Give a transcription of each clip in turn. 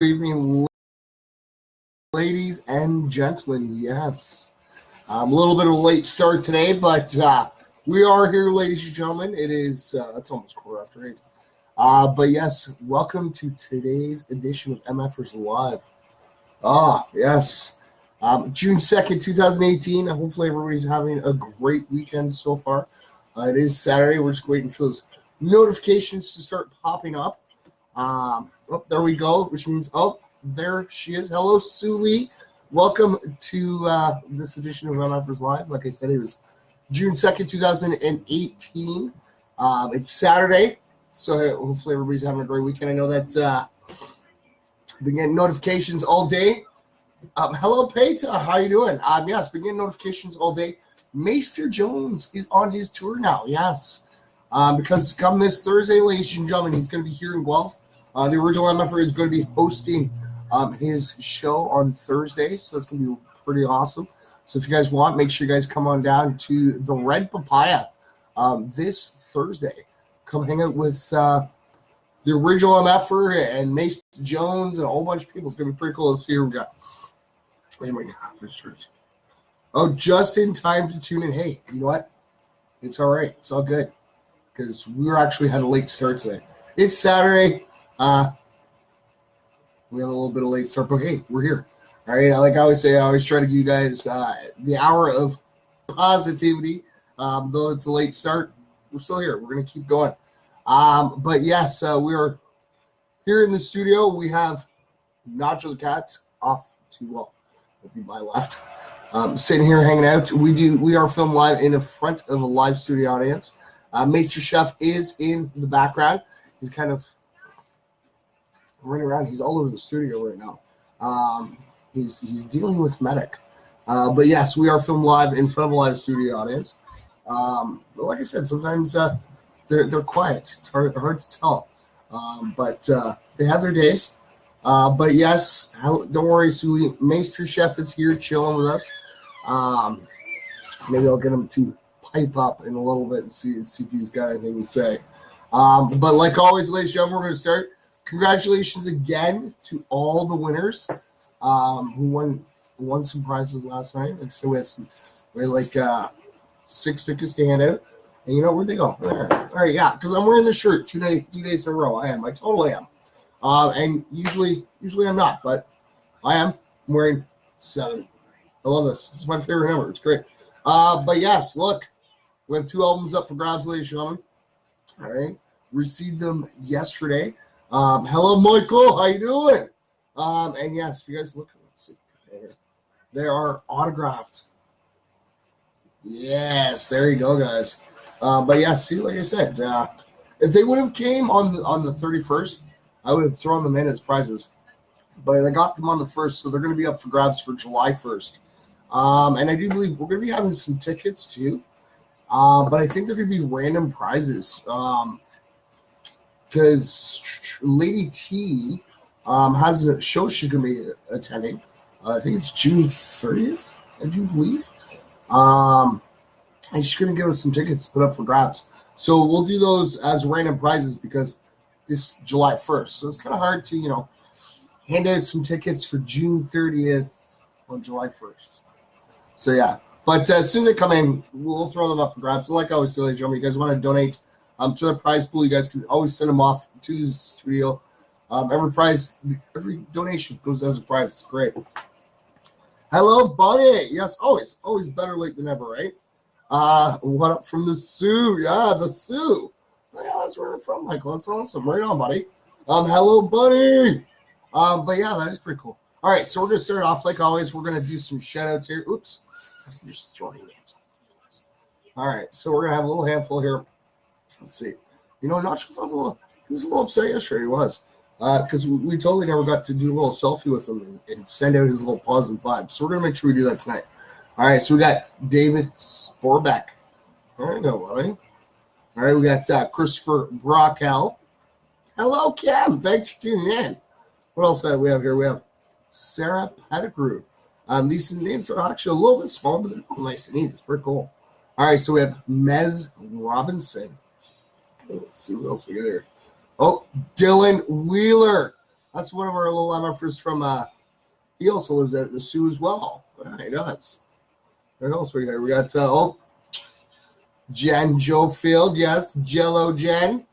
evening, ladies and gentlemen. Yes, a little bit of a late start today, but we are here, ladies and gentlemen. It is it's almost 8:15. But yes, welcome to today's edition of MFers Live. Yes, June 2nd, 2018. Hopefully, everybody's having a great weekend so far. It is Saturday. We're just waiting for those notifications to start popping up. There we go, which means, there she is. Hello, Sue Lee. Welcome to this edition of MFers Live. Like I said, it was June 2nd, 2018. It's Saturday, so hopefully everybody's having a great weekend. I know that I've been getting notifications all day. Hello, Peta. How you doing? Yes, been getting notifications all day. Maester Jones is on his tour now, yes. Because come this Thursday, ladies and gentlemen, he's going to be here in Guelph. The original MFer is going to be hosting his show on Thursday, so that's going to be pretty awesome. So if you guys want, make sure you guys come on down to the Red Papaya this Thursday. Come hang out with the original MFer and Mace Jones and a whole bunch of people. It's going to be pretty cool. Let's see here we got. Oh my God, this shirt. Oh, just in time to tune in. Hey, you know what? It's all right. It's all good because we actually had a late start today. It's Saturday. We have a little bit of late start, but hey, we're here. All right, like I always say, I always try to give you guys the hour of positivity. Though it's a late start, we're still here. We're going to keep going. But yes, we are here in the studio. We have Nacho the Cat off to, well, would be my left. Sitting here hanging out. We are filmed live in the front of a live studio audience. Maester Chef is in the background. He's kind of running around. He's all over the studio right now. He's dealing with medic. But yes, we are filmed live in front of a live studio audience. But like I said, sometimes they're quiet. It's hard to tell. But they have their days. But yes, don't worry, Sully. Maester Chef is here chilling with us. Maybe I'll get him to pipe up in a little bit and see if he's got anything to say. But like always, ladies and gentlemen, we're going to start. Congratulations again to all the winners who won some prizes last night. Like I said, we had 6 tickets to hand out. And you know, where'd they go? There. All right, yeah, because I'm wearing the shirt 2 days in a row. I totally am. And usually I'm not, but I am. I'm wearing 7. I love this. It's my favorite number. It's great. But yes, look, we have 2 albums up for grabs, ladies and gentlemen. All right, received them yesterday. Hello, Michael. How you doing? And yes, if you guys look, let's see, they are autographed. Yes, there you go, guys. But yeah, see, like I said, if they would have came on the 31st, I would have thrown them in as prizes. But I got them on the 1st, so they're going to be up for grabs for July 1st. And I do believe we're going to be having some tickets too. But I think they're going to be random prizes. Because Lady T has a show she's going to be attending. I think it's June 30th, I do believe. And she's going to give us some tickets put up for grabs. So we'll do those as random prizes because this July 1st. So it's kind of hard to, hand out some tickets for June 30th on July 1st. So, yeah. But as soon as they come in, we'll throw them up for grabs. So like I always say, ladies and gentlemen, you guys want to donate to the prize pool, you guys can always send them off to the studio. Every donation goes as a prize. It's great. Hello, buddy. Yes, always better late than never, right? What up from the Sioux? Yeah, the Sioux. Oh, yeah, that's where we're from, Michael. That's awesome. Right on, buddy. Hello, buddy. But yeah, that is pretty cool. All right, so we're gonna start off like always. We're gonna do some shout outs here. Oops, I'm just throwing names. All right, so we're gonna have a little handful here. Let's see. Nacho he was a little upset yesterday. He was. Because we totally never got to do a little selfie with him and send out his little positive vibes. So we're going to make sure we do that tonight. All right, so we got David Sporbeck. There you go, buddy. All right, we got Christopher Brockel. Hello, Cam. Thanks for tuning in. What else do we have here? We have Sarah Pettigrew. These names are actually a little bit small, but they're nice and neat. It's pretty cool. All right, so we have Mez Robinson. Let's see what else we got here. Oh, Dylan Wheeler. That's one of our little MFers from, he also lives at the Sioux as well. Yeah, he does. What else we got? We got, Jen Jofield, yes, Jello Jen.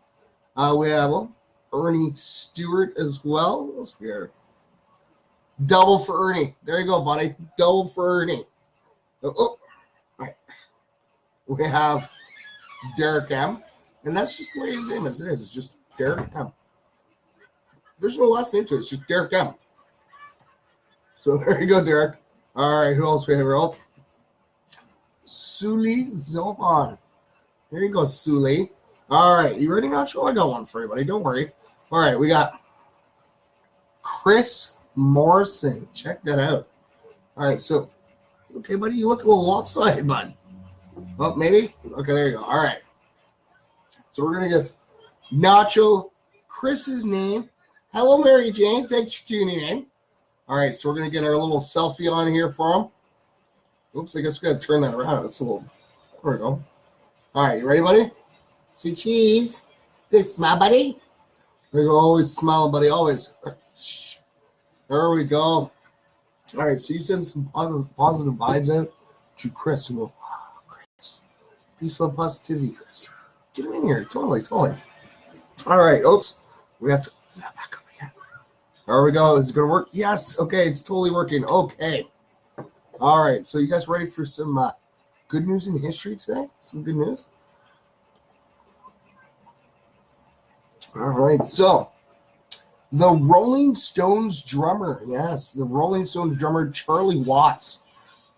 We have Ernie Stewart as well. What else we got? Double for Ernie. There you go, buddy. Double for Ernie. All right. We have Derek M. And that's just the way his name is. It is. It's just Derek M. There's no last name to it. It's just Derek M. So there you go, Derek. All right. Who else we have here? Oh, Suli Zohan. There you go, Suli. All right. You ready, Nacho? I got one for you, buddy. Don't worry. All right. We got Chris Morrison. Check that out. All right. So, okay, buddy. You look a little lopsided, bud. Oh, maybe? Okay, there you go. All right. So we're going to give Nacho Chris's name. Hello, Mary Jane. Thanks for tuning in. All right, so we're going to get our little selfie on here for him. Oops, I guess we got to turn that around. It's a little, there we go. All right, you ready, buddy? See cheese. This smile, buddy. There you go. Always smiling, buddy. Always. There we go. All right, so you send some positive vibes out to Chris. And go, oh, Chris. Peace, love, positivity, Chris. Get him in here. Totally. All right. Oops. We have to open that back up again. There we go. Is it going to work? Yes. Okay. It's totally working. Okay. All right. So you guys ready for some good news in history today? Some good news? All right. So the Rolling Stones drummer, yes, the Rolling Stones drummer Charlie Watts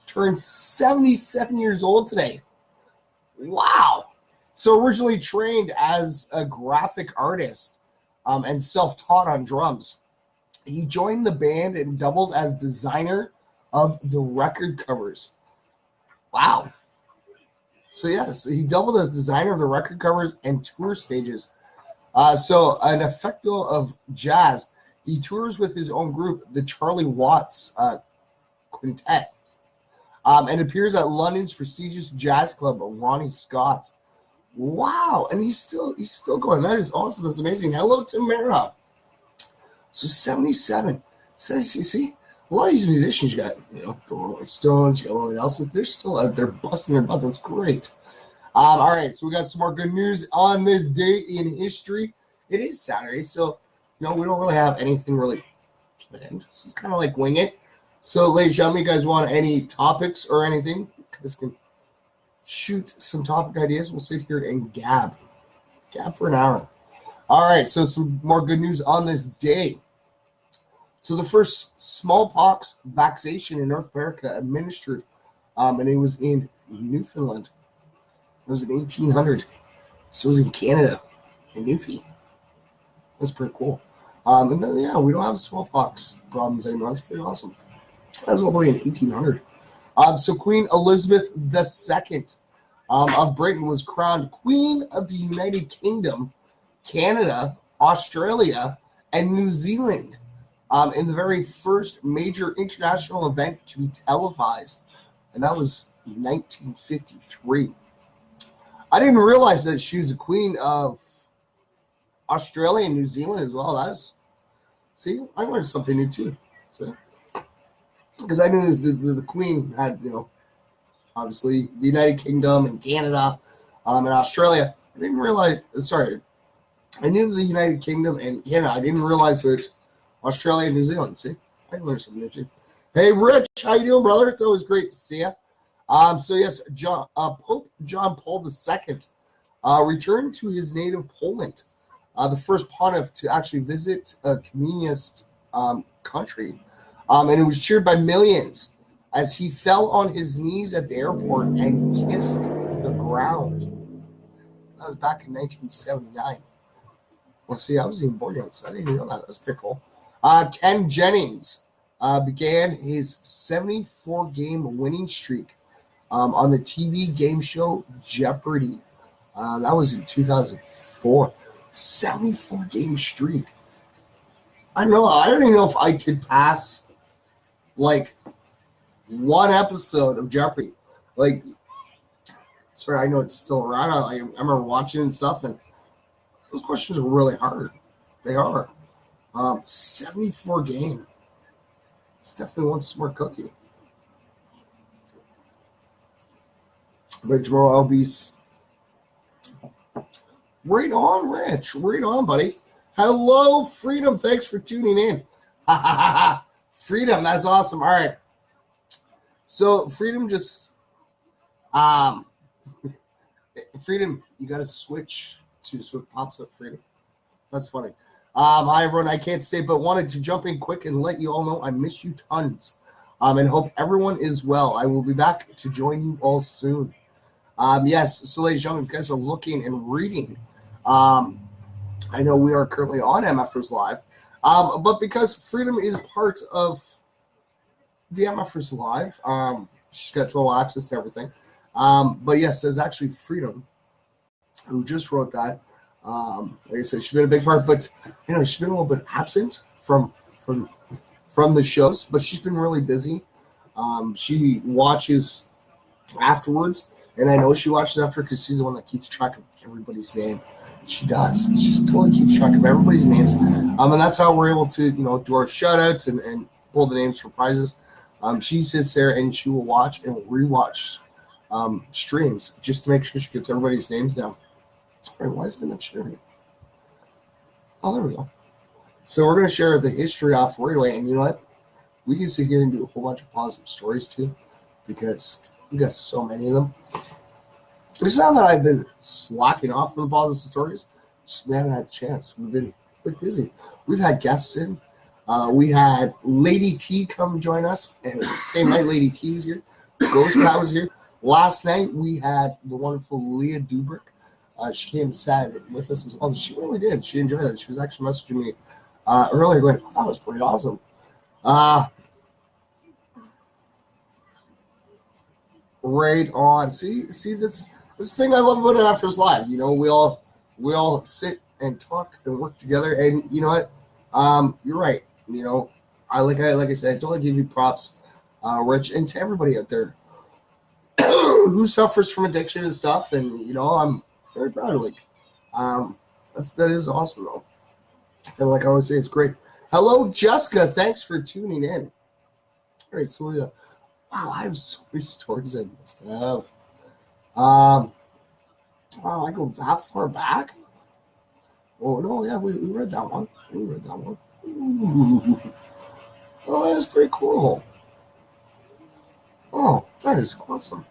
turned 77 years old today. Wow. So originally trained as a graphic artist and self-taught on drums. He joined the band and doubled as designer of the record covers. Wow. So he doubled as designer of the record covers and tour stages. So an effecto of jazz. He tours with his own group, the Charlie Watts Quintet, and appears at London's prestigious jazz club, Ronnie Scott's. Wow, and he's still going. That is awesome. That's amazing. Hello, Tamara. So 77. 70, see? A lot of these musicians, you got, the Rolling Stones, you got Willie Nelson. They're still out there busting their butt. That's great. All right, so we got some more good news on this day in history. It is Saturday, so, we don't really have anything really planned. So it's kind of like wing it. So, ladies and gentlemen, you guys want any topics or anything? You guys can shoot some topic ideas. We'll sit here and gab for an hour. All right, so some more good news on this day. So the first smallpox vaccination in North America administered, and it was in Newfoundland. It was in 1800. So it was in Canada, in Newfie. That's pretty cool. And then, we don't have smallpox problems anymore. That's pretty awesome. That was all the way in 1800. So Queen Elizabeth II of Britain was crowned Queen of the United Kingdom, Canada, Australia, and New Zealand in the very first major international event to be televised. And that was 1953. I didn't realize that she was a queen of Australia and New Zealand as well. See, I learned something new too. So, because I knew the queen had, obviously the United Kingdom and Canada and Australia. I didn't realize, I knew the United Kingdom and Canada. I didn't realize that Australia and New Zealand. See, I learned something new too. Hey, Rich, how you doing, brother? It's always great to see you. So yes, Pope John Paul II returned to his native Poland, the first pontiff to actually visit a communist country, and it was cheered by millions as he fell on his knees at the airport and kissed the ground. That was back in 1979. Well, see, I was even born yet, so I didn't even know that. That's pretty cool. Ken Jennings began his 74-game winning streak on the TV game show Jeopardy. That was in 2004. 74-game streak. I don't even know if I could pass like one episode of Jeopardy. Like, sorry, I know it's still around. I remember watching and stuff, and those questions are really hard. They are. 74 game. It's definitely one smart cookie. But tomorrow I'll be right on, Rich. Right on, buddy. Hello, Freedom. Thanks for tuning in. Freedom, that's awesome. All right. So Freedom just Freedom, you gotta switch to so it pops up Freedom. That's funny. Hi everyone, I can't stay but wanted to jump in quick and let you all know I miss you tons. And hope everyone is well. I will be back to join you all soon. Yes, so ladies and gentlemen, if you guys are looking and reading, I know we are currently on MFers Live, but because Freedom is part of the MFers Live, she's got total access to everything. But yes, there's actually Freedom who just wrote that. Like I said, she's been a big part, but she's been a little bit absent from the shows, but she's been really busy. She watches afterwards, and I know she watches after because she's the one that keeps track of everybody's name. She does. She just totally keeps track of everybody's names, and that's how we're able to do our shout outs and pull the names for prizes. She sits there and she will watch and rewatch streams just to make sure she gets everybody's names down. All right, why is it not sharing? Oh, there we go. So we're going to share the history off right away, and you know what? We can sit here and do a whole bunch of positive stories too, because we got so many of them. It's not that I've been slacking off from the positive stories. Just we haven't had a chance. We've been busy. We've had guests in. We had Lady T come join us, and the same night Lady T was here. Ghost Pat was here. Last night we had the wonderful Leah Dubrick. She came and sat with us as well. She really did. She enjoyed it. She was actually messaging me earlier going, oh, that was pretty awesome. Right on. See this thing I love about MFers Live. We all sit and talk and work together, and you know what? You're right. Like I said, I totally give you props, Rich, and to everybody out there who suffers from addiction and stuff. And I'm very proud of that is awesome though. And like I always say, it's great. Hello, Jessica. Thanks for tuning in. All right, so wow, I have so many stories I must have. Wow, I go that far back? Oh no, yeah, we read that one. Ooh. Oh, that is pretty cool. Oh, that is awesome.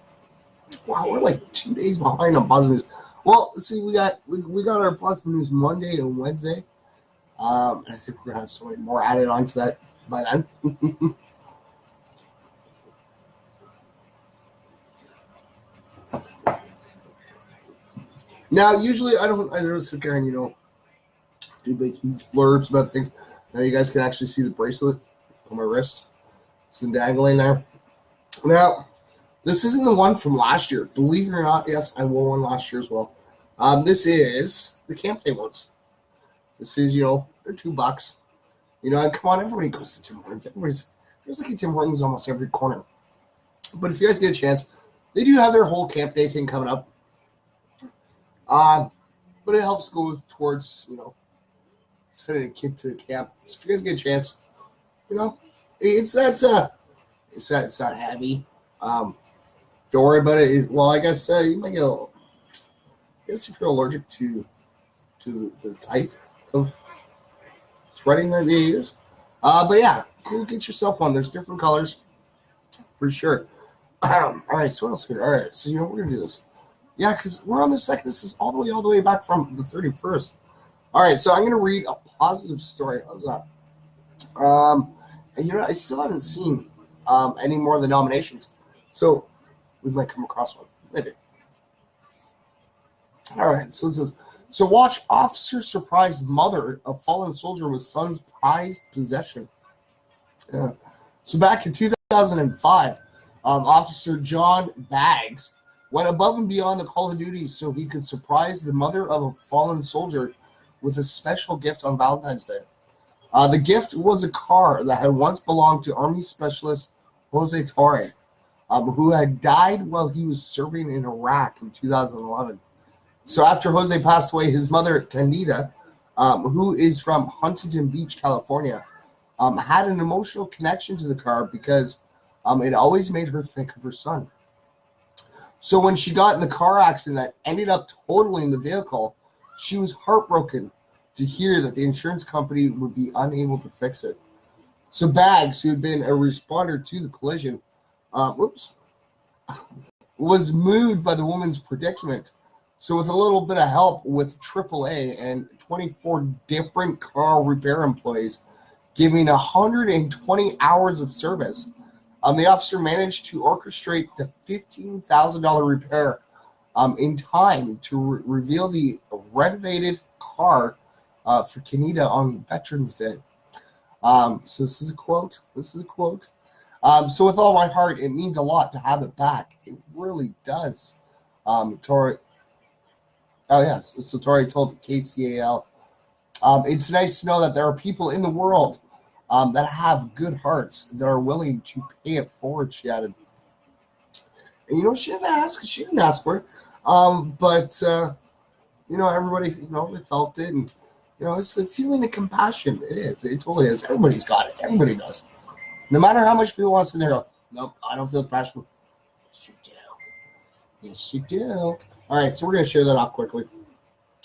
Wow, we're like 2 days behind on positive news. Well, see, we got our positive news Monday and Wednesday. And I think we're gonna have so many more added on to that by then. Now, usually I don't sit there and do big huge blurbs about things. Now you guys can actually see the bracelet on my wrist. It's been dangling there. Now, this isn't the one from last year. Believe it or not, yes, I wore one last year as well. This is the Camp Day ones. This is, they're $2. And come on, everybody goes to Tim Hortons. There's like a Tim Hortons almost every corner. But if you guys get a chance, they do have their whole Camp Day thing coming up. But it helps go towards, sending a kid to camp. So if you guys get a chance, it's not heavy. Don't worry about it. Well, I guess you might get I guess if you're allergic to the type of threading that they use. But yeah, go get yourself one. There's different colors for sure. All right, so what else here? All right, so we're gonna do this. Yeah, because we're on the second. This is all the way back from the 31st. All right, so I'm gonna read a positive story. How's that? And I still haven't seen any more of the nominations, so we might come across one. Maybe. All right, so it says, so watch officer surprised mother of fallen soldier with son's prized possession. So back in 2005, Officer John Baggs went above and beyond the call of duty so he could surprise the mother of a fallen soldier with a special gift on Valentine's Day. The gift was a car that had once belonged to Army Specialist Jose Torre, who had died while he was serving in Iraq in 2011. So after Jose passed away, his mother, Candida, who is from Huntington Beach, California, had an emotional connection to the car because it always made her think of her son. So when she got in the car accident that ended up totaling the vehicle, she was heartbroken to hear that the insurance company would be unable to fix it. So Baggs, who had been a responder to the collision, was moved by the woman's predicament. So with a little bit of help with AAA and 24 different car repair employees giving 120 hours of service, the officer managed to orchestrate the $15,000 repair in time to reveal the renovated car for Canada on Veterans Day. So this is a quote. So with all my heart, it means a lot to have it back. It really does. Tori. Oh, yes. So Tori told KCAL, it's nice to know that there are people in the world that have good hearts that are willing to pay it forward, she added. And, she didn't ask for it. But everybody, they felt it. And, it's the feeling of compassion. It is. It totally is. Everybody's got it. Everybody does. No matter how much people want to sit there, go, nope, I don't feel passionate. Yes, you do. Yes, you do. All right, so we're going to share that off quickly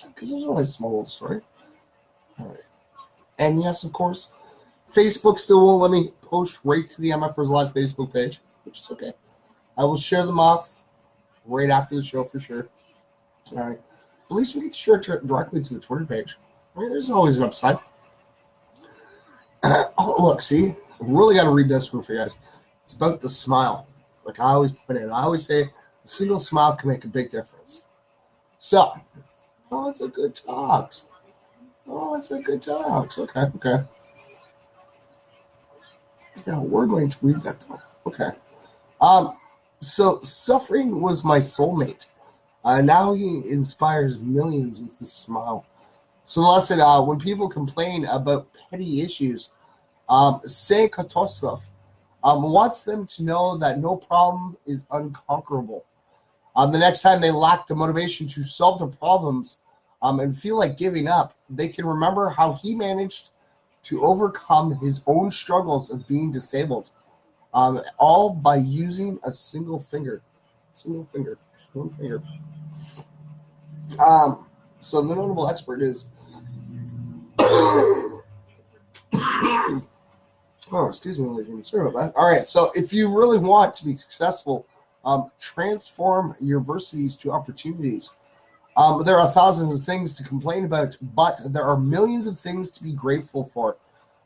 because it's only a small little story. All right. And yes, of course, Facebook still won't let me post right to the MFers Live Facebook page, which is okay. I will share them off right after the show for sure. All right. At least we get to share it directly to the Twitter page. Right? There's always an upside. Oh, look, see? I really got to read this one for you guys. It's about the smile. Like I always put in. I always say a single smile can make a big difference. So, it's a good talks. Okay. Yeah, we're going to read that though. Okay. So suffering was my soulmate. Now he inspires millions with his smile. So listen, when people complain about petty issues, say Katosov wants them to know that no problem is unconquerable. The next time they lack the motivation to solve their problems and feel like giving up, they can remember how he managed to overcome his own struggles of being disabled, all by using a single finger. So the notable expert is excuse me, ladies and gentlemen. Sorry about that. All right, so if you really want to be successful, transform your adversities to opportunities. There are thousands of things to complain about, but there are millions of things to be grateful for.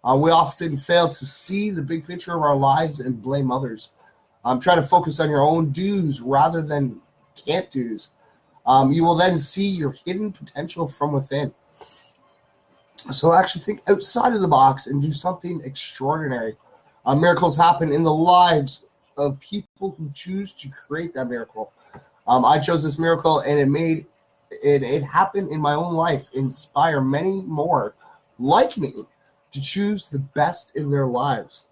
We often fail to see the big picture of our lives and blame others. Try to focus on your own do's rather than can't do's. You will then see your hidden potential from within. So actually think outside of the box and do something extraordinary. Miracles happen in the lives of people who choose to create that miracle. I chose this miracle, and it happened in my own life. Inspire many more like me to choose the best in their lives.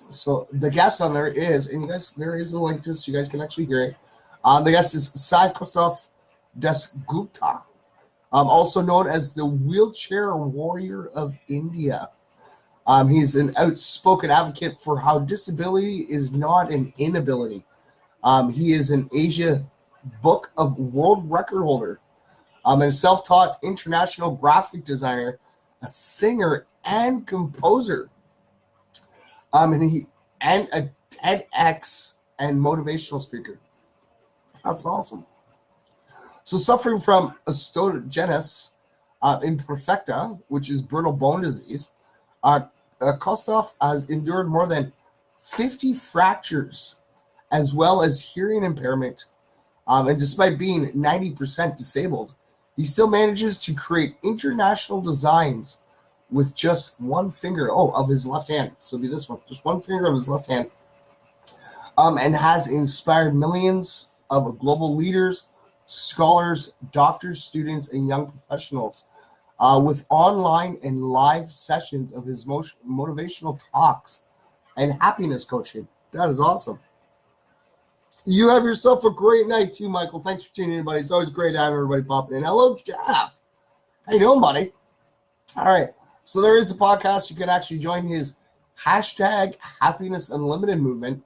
So the guest on there is, and you guys, there is a link just so you guys can actually hear it. The guest is Sai Kostov Desgupta, also known as the Wheelchair Warrior of India. He's an outspoken advocate for how disability is not an inability. He is an Asia Book of World Record holder, and a self-taught international graphic designer, a singer and composer, and a TEDx and motivational speaker. That's awesome. So suffering from osteogenesis imperfecta, which is brittle bone disease, Kostov has endured more than 50 fractures, as well as hearing impairment. And despite being 90% disabled, he still manages to create international designs with just one finger of his left hand. So it'll be this one, just one finger of his left hand. And has inspired millions of global leaders, scholars, doctors, students, and young professionals with online and live sessions of his motivational talks and happiness coaching. That is awesome. You have yourself a great night too, Michael. Thanks for tuning in, buddy. It's always great to have everybody popping in. Hello, Jeff. How you doing, buddy? All right. So there is a podcast. You can actually join his hashtag Happiness Unlimited movement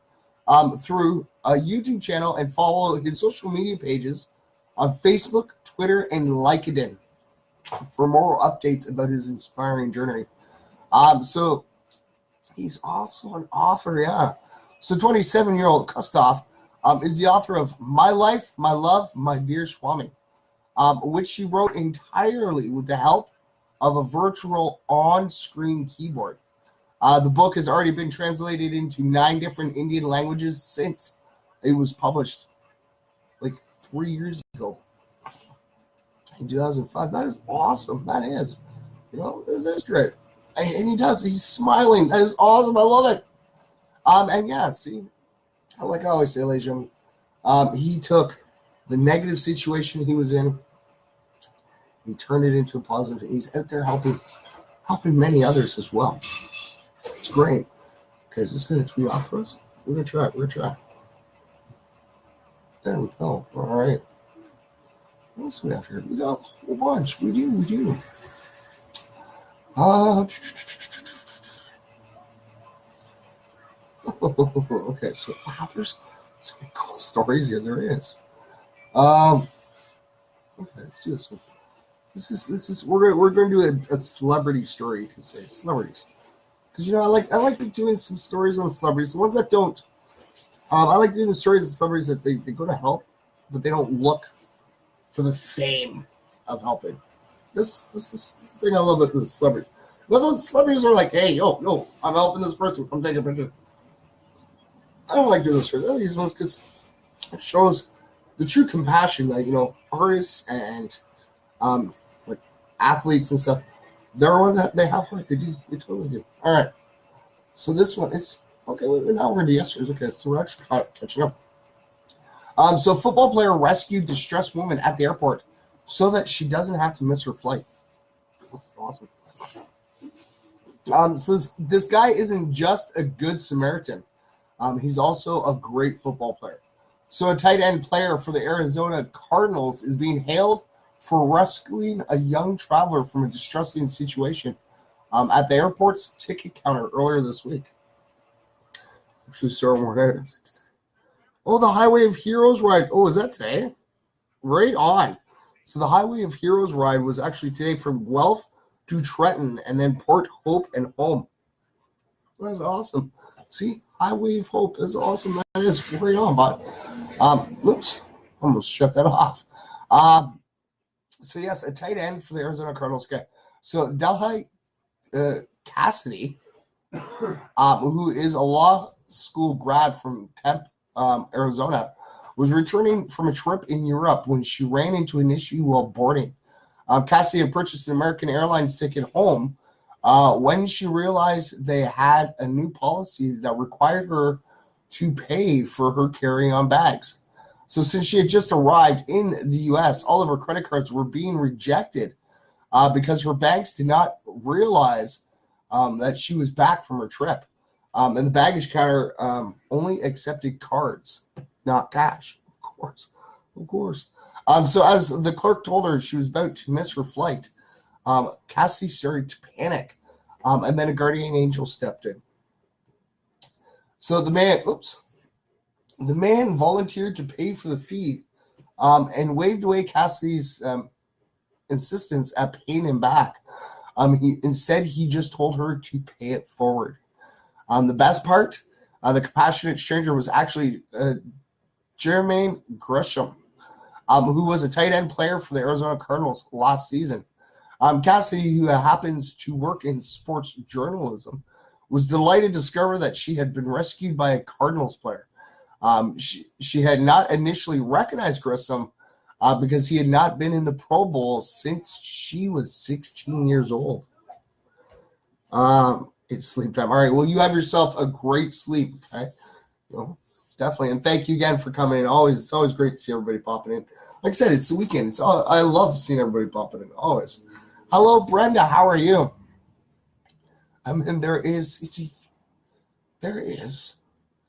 through a YouTube channel and follow his social media pages on Facebook, Twitter, and LinkedIn for more updates about his inspiring journey. So he's also an author, yeah. So 27-year-old Kustov is the author of My Life, My Love, My Dear Swami, which he wrote entirely with the help of a virtual on-screen keyboard. The book has already been translated into 9 different Indian languages since it was published like 3 years ago in 2005. That is awesome. That is. That's great. And he's smiling. That is awesome. I love it. And yeah, see, like I always say, ladies and gentlemen, he took the negative situation he was in, he turned it into a positive. He's out there helping many others as well. It's great. Okay, is this going to tweet off for us? We're going to try. There we go. All right. What else do we have here? We got a whole bunch. We do. Okay, so wow, there's so many cool stories here. There is. Okay, let's do this one. This is we're going to do a celebrity story. You can say celebrities, because I like doing some stories on celebrities. The ones that don't, I like doing the stories of celebrities that they go to help, but they don't look for the fame of helping. This thing I love about the celebrities. Well, those celebrities are like, hey, yo, I'm helping this person. Come take a picture. I don't like doing those stories. I like these ones because it shows the true compassion that artists and like athletes and stuff. There are ones that they have heart. They do. They totally do. All right. So this one, it's okay. Now we're into yesterday's. Okay, so we're actually catching up. So football player rescued distressed woman at the airport so that she doesn't have to miss her flight. That's awesome. So this guy isn't just a good Samaritan. He's also a great football player. So a tight end player for the Arizona Cardinals is being hailed for rescuing a young traveler from a distressing situation at the airport's ticket counter earlier this week. Actually, sorry, more. Oh, the Highway of Heroes ride. Oh, is that today? Right on. So the Highway of Heroes ride was actually today from Guelph to Trenton and then Port Hope and home. That was awesome. See, Highway of Hope is awesome. That is right on, but oops, almost shut that off. So yes, a tight end for the Arizona Cardinals. Okay, so Delhi Cassidy, who is a law school grad from Tempe, Arizona, was returning from a trip in Europe when she ran into an issue while boarding. Cassidy had purchased an American Airlines ticket home when she realized they had a new policy that required her to pay for her carry-on bags. So since she had just arrived in the U.S., all of her credit cards were being rejected because her banks did not realize that she was back from her trip. And the baggage counter only accepted cards, not cash, of course. So as the clerk told her she was about to miss her flight, Cassie started to panic, and then a guardian angel stepped in. So the man volunteered to pay for the fee and waved away Cassie's insistence at paying him back. Instead, he just told her to pay it forward. The best part, the compassionate stranger was actually Jermaine Gresham, who was a tight end player for the Arizona Cardinals last season. Cassidy, who happens to work in sports journalism, was delighted to discover that she had been rescued by a Cardinals player. She had not initially recognized Grissom because he had not been in the Pro Bowl since she was 16 years old. It's sleep time. All right, well, you have yourself a great sleep, okay? Definitely, and thank you again for coming in. It's always great to see everybody popping in. Like I said, it's the weekend. I love seeing everybody popping in, always. Hello, Brenda. How are you? And there is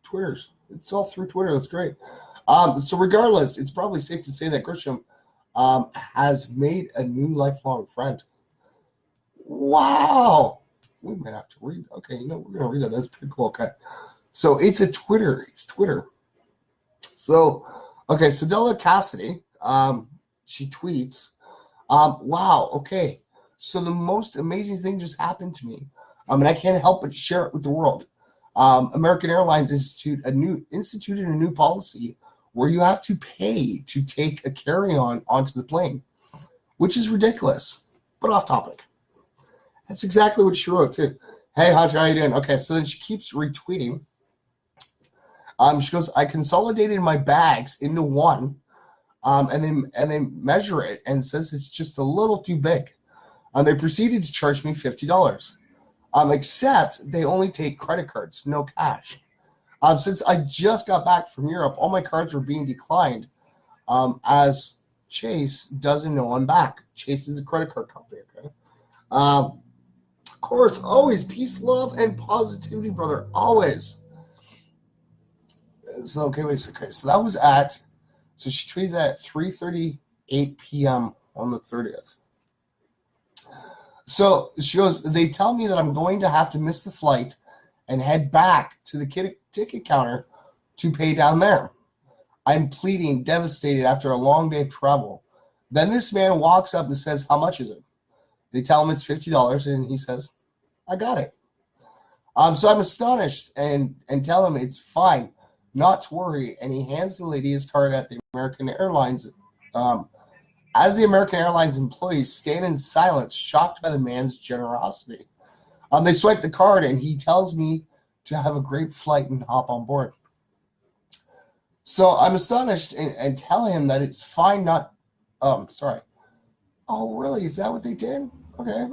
Twitter's. It's all through Twitter. That's great. So regardless, it's probably safe to say that Grisham has made a new lifelong friend. Wow. We might have to read. Okay, we're gonna read it. That's pretty cool. Okay. So it's a Twitter. It's Twitter. So okay, so Della Cassidy, she tweets, wow, okay. So the most amazing thing just happened to me. And I can't help but share it with the world. American Airlines instituted a new policy where you have to pay to take a carry-on onto the plane, which is ridiculous, but off topic. That's exactly what she wrote too. Hey Hunter, how you doing? Okay, so then she keeps retweeting. She goes, I consolidated my bags into one, and then measure it and says it's just a little too big. They proceeded to charge me $50. Except they only take credit cards, no cash. Since I just got back from Europe, all my cards were being declined, as Chase doesn't know I'm back. Chase is a credit card company, okay? Of course, always peace, love, and positivity, brother, always. So, okay, wait, okay, so that was so she tweeted at 3:38 p.m. on the 30th. So she goes, they tell me that I'm going to have to miss the flight and head back to the ticket counter to pay down there. I'm pleading, devastated after a long day of travel. Then this man walks up and says, how much is it? They tell him it's $50, and he says, I got it. So I'm astonished and tell him it's fine, not to worry. And he hands the lady his card at the American Airlines. As the American Airlines employees stand in silence, shocked by the man's generosity. They swipe the card, and he tells me to have a great flight and hop on board. So I'm astonished and tell him that it's fine not... sorry. Oh, really? Is that what they did? Okay.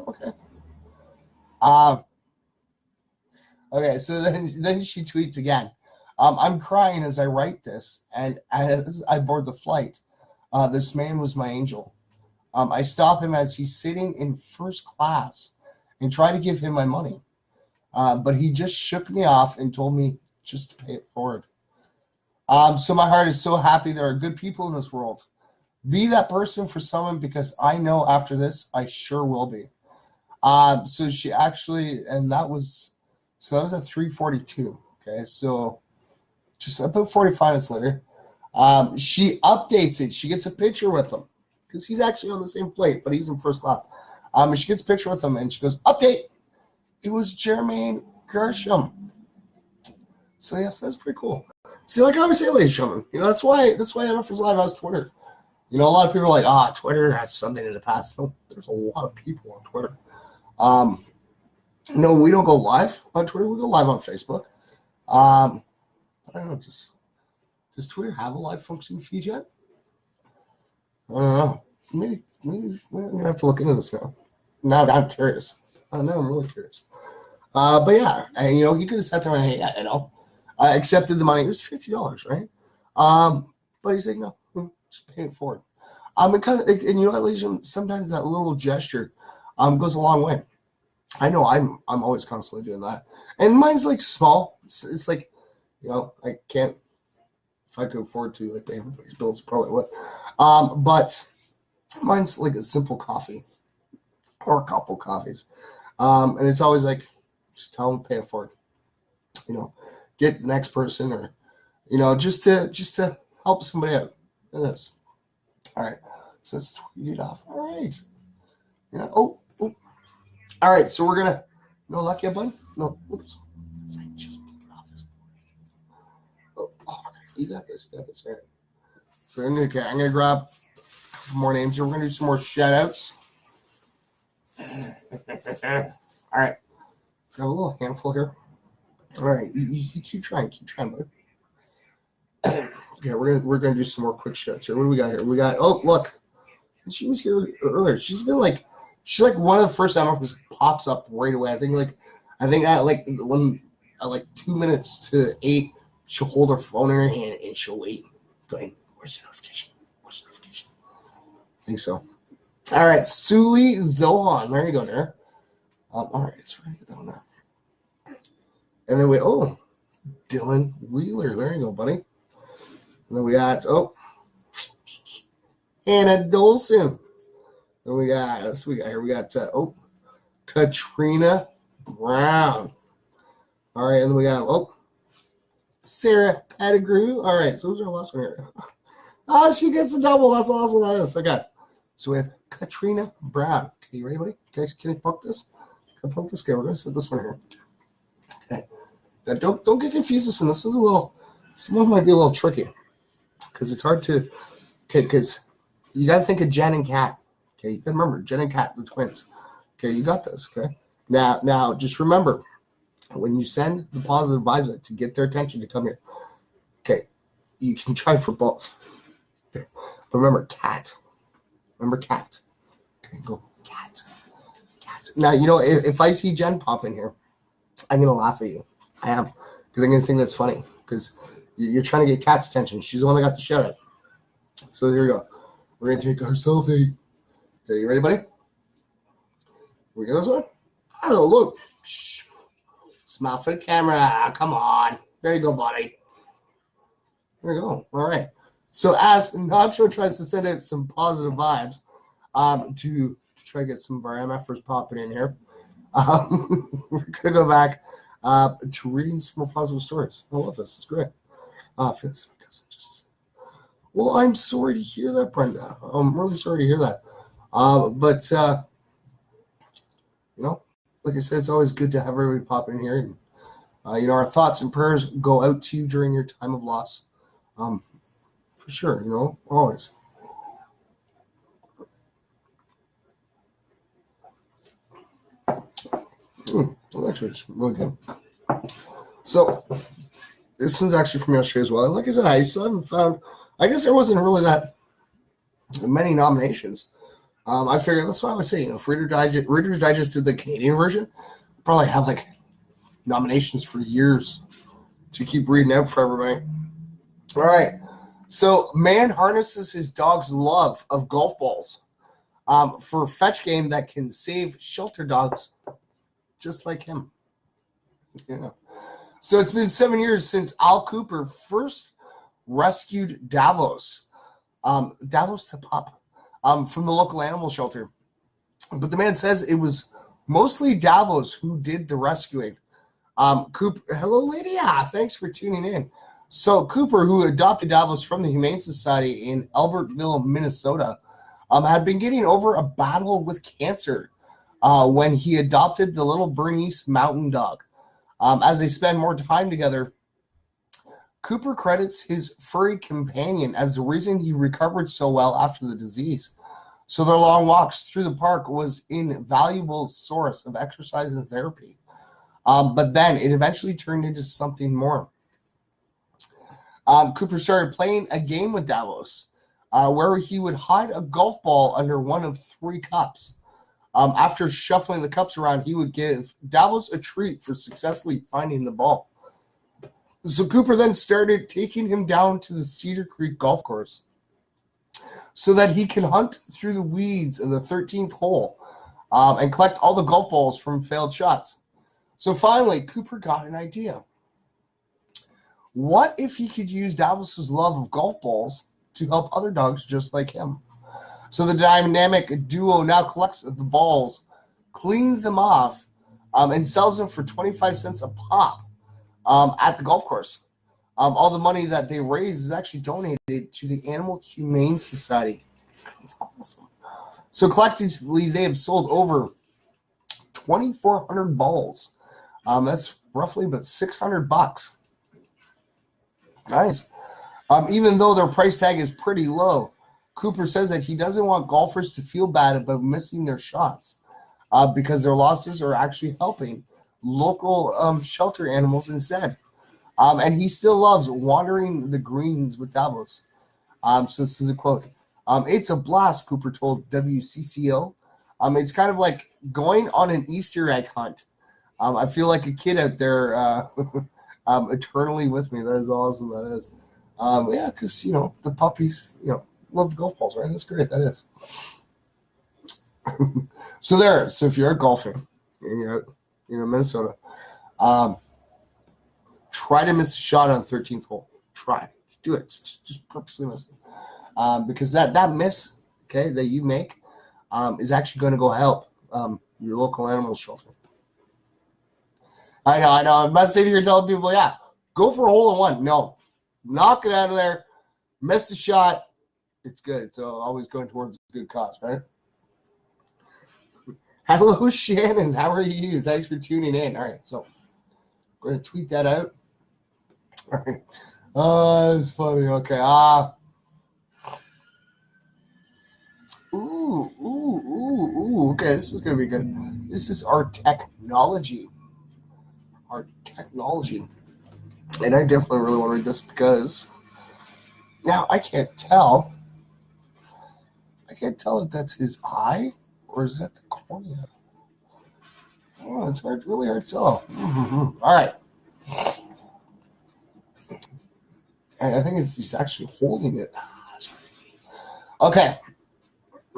Okay, so then she tweets again. I'm crying as I write this, and as I board the flight. This man was my angel. I stop him as he's sitting in first class and try to give him my money. But he just shook me off and told me just to pay it forward. So my heart is so happy there are good people in this world. Be that person for someone, because I know after this, I sure will be. So she actually, that was at 3:42. Okay, so just about 45 minutes later, she updates it. She gets a picture with him because he's actually on the same flight, but he's in first class. She gets a picture with him and she goes, update. It was Jermaine Gershom. So yes, that's pretty cool. See, like I always say, ladies and gentlemen, that's why MFers Live has Twitter. A lot of people are like, Twitter has something in the past. No, there's a lot of people on Twitter. No, we don't go live on Twitter. We go live on Facebook. But I don't know, does Twitter have a live function feed yet? I don't know. Maybe I'm going to have to look into this now. Now I'm curious. Now I'm really curious. But yeah, and he could have sat there and, hey, I accepted the money. It was $50, right? But he's like, no, just pay it forward. Because, and what, ladies and gentlemen, sometimes that little gesture goes a long way. I know I'm always constantly doing that. And mine's like small. It's like, I can't, if I could afford to, like, pay everybody's bills, probably would. But mine's like a simple coffee or a couple coffees. And it's always like, just tell them to pay it forward. Get the next person, or, just to help somebody out. It is. All right. So let's tweet it off. All right. Oh. All right. So we're going to, no luck yet, bud? No. Oops. I just blew it off this morning. Oh, you got this. All right. So I'm going to grab a couple more names here. We're going to do some more shout outs. All right. Grab a little handful here. All right. You keep trying, bud. Okay, we're gonna do some more quick shots here. What do we got here? We got, oh, look, she was here earlier. She's like one of the first MFers pops up right away. I think at 2 minutes to 8, she'll hold her phone in her hand and she'll wait, going, where's the notification? I think so. All right, Suli Zohan. There you go, there. All right, let's get that one there. And then Dylan Wheeler. There you go, buddy. And then we got, Hannah Dolson. And we got, let's we got here. We got Katrina Brown. All right, and then we got Sarah Pettigrew. All right, so who's our last one here? Oh, she gets a double. That's awesome. That is. Okay. So we have Katrina Brown. Okay, you ready, buddy? Can I poke this? Can I poke this? Okay, we're going to set this one here. Okay. Now, don't get confused this one. This one's some of them might be a little tricky because it's hard to, okay, because you got to think of Jen and Kat. Okay, you got to remember, Jen and Kat, the twins. Okay, you got this, okay? Now, just remember, when you send the positive vibes out to get their attention to come here, okay, you can try for both. Okay. But remember, Kat. Remember Kat. Okay, go Kat. Kat. Now, if I see Jen pop in here, I'm going to laugh at you. I am. Because I'm going to think that's funny. Because you're trying to get Kat's attention. She's the one that got the shout out. So here we go. We're going to take our selfie. Okay, you ready, buddy? Here we go this one. Oh, look. Shh. Smile for the camera. Come on. There you go, buddy. There you go. All right. So as Nacho tries to send out some positive vibes to try to get some of our MFers popping in here, we're going to go back to reading some more positive stories. I love this. It's great. Well, I'm sorry to hear that, Brenda. I'm really sorry to hear that. But like I said, it's always good to have everybody pop in here. And, our thoughts and prayers go out to you during your time of loss. For sure, always. Well, actually, it's really good. So, this one's actually from yesterday as well. And like I said, I still haven't found, I guess there wasn't really that many nominations. I figured that's why I would say, if Reader's Digest did the Canadian version, probably have like nominations for years to keep reading out for everybody. All right. So, man harnesses his dog's love of golf balls for a fetch game that can save shelter dogs just like him. Yeah. So, it's been 7 years since Al Cooper first rescued Davos. Davos the pup. From the local animal shelter. But the man says it was mostly Davos who did the rescuing. Cooper, hello, Lydia. Thanks for tuning in. So Cooper, who adopted Davos from the Humane Society in Albertville, Minnesota, had been getting over a battle with cancer when he adopted the little Bernese mountain dog. As they spend more time together, Cooper credits his furry companion as the reason he recovered so well after the disease. So their long walks through the park was an invaluable source of exercise and therapy. But then it eventually turned into something more. Cooper started playing a game with Davos where he would hide a golf ball under one of 3 cups. After shuffling the cups around, he would give Davos a treat for successfully finding the ball. So Cooper then started taking him down to the Cedar Creek golf course so that he can hunt through the weeds of the 13th hole and collect all the golf balls from failed shots. So finally, Cooper got an idea. What if he could use Davos's love of golf balls to help other dogs just like him? So the dynamic duo now collects the balls, cleans them off, and sells them for 25 cents a pop. At the golf course. All the money that they raise is actually donated to the Animal Humane Society. That's awesome. So collectively, they have sold over 2,400 balls. That's roughly about $600. Nice. Even though their price tag is pretty low, Cooper says that he doesn't want golfers to feel bad about missing their shots because their losses are actually helping local shelter animals instead. And he still loves wandering the greens with Davos. So this is a quote. It's a blast, Cooper told WCCO. It's kind of like going on an Easter egg hunt. I feel like a kid out there eternally with me. That is awesome. That is. Yeah, because, the puppies, love golf balls, right? That's great. That is. So if you're golfing and you're out, Minnesota, try to miss a shot on the 13th hole. Try. Just do it. Just purposely miss it. Because that miss okay, that you make is actually going to go help your local animal shelter. I know. I'm not sitting here telling people, yeah, go for a hole-in-one. No, knock it out of there. Miss the shot. It's good. It's always going towards a good cause, right? Hello, Shannon. How are you? Thanks for tuning in. All right, so I'm going to tweet that out. All right. It's funny. Okay. Ooh. Okay, this is going to be good. This is our technology. And I definitely really want to read this because now I can't tell if that's his eye or is that the cornea. Oh, it's really hard to tell. Mm-hmm. All right. And I think he's actually holding it. Okay.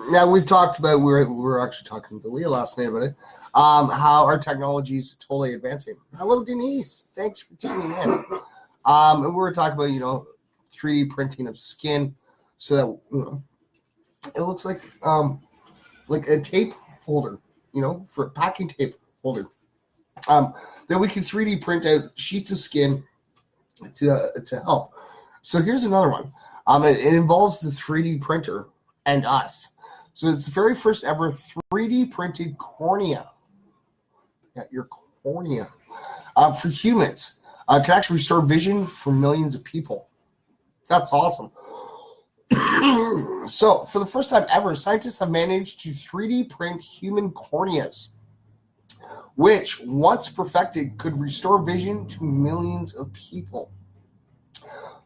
Now we've talked about, we were actually talking to Leah last night about it, how our technology is totally advancing. Hello, Denise. Thanks for tuning in. And we were talking about, 3D printing of skin so that, it looks like a tape holder, for a packing tape holder. That we can 3D print out sheets of skin to help. So here's another one. It involves the 3D printer and us. So it's the very first ever 3D printed cornea. Yeah, your cornea. For humans. Can actually restore vision for millions of people. That's awesome. So, for the first time ever, scientists have managed to 3D print human corneas, which, once perfected, could restore vision to millions of people.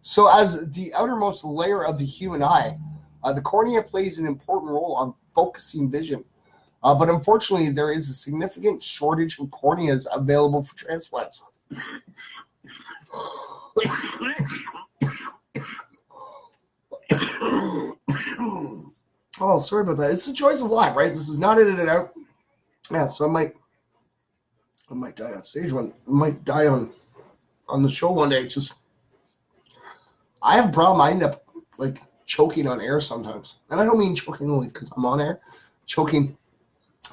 So, as the outermost layer of the human eye, the cornea plays an important role on focusing vision. But unfortunately, there is a significant shortage of corneas available for transplants. Oh, sorry about that. It's the choice of life, right? This is not edited out. Yeah, so I might die on stage one. I might die on the show one day. Just I have a problem. I end up choking on air sometimes, and I don't mean choking only because I'm on air. Choking,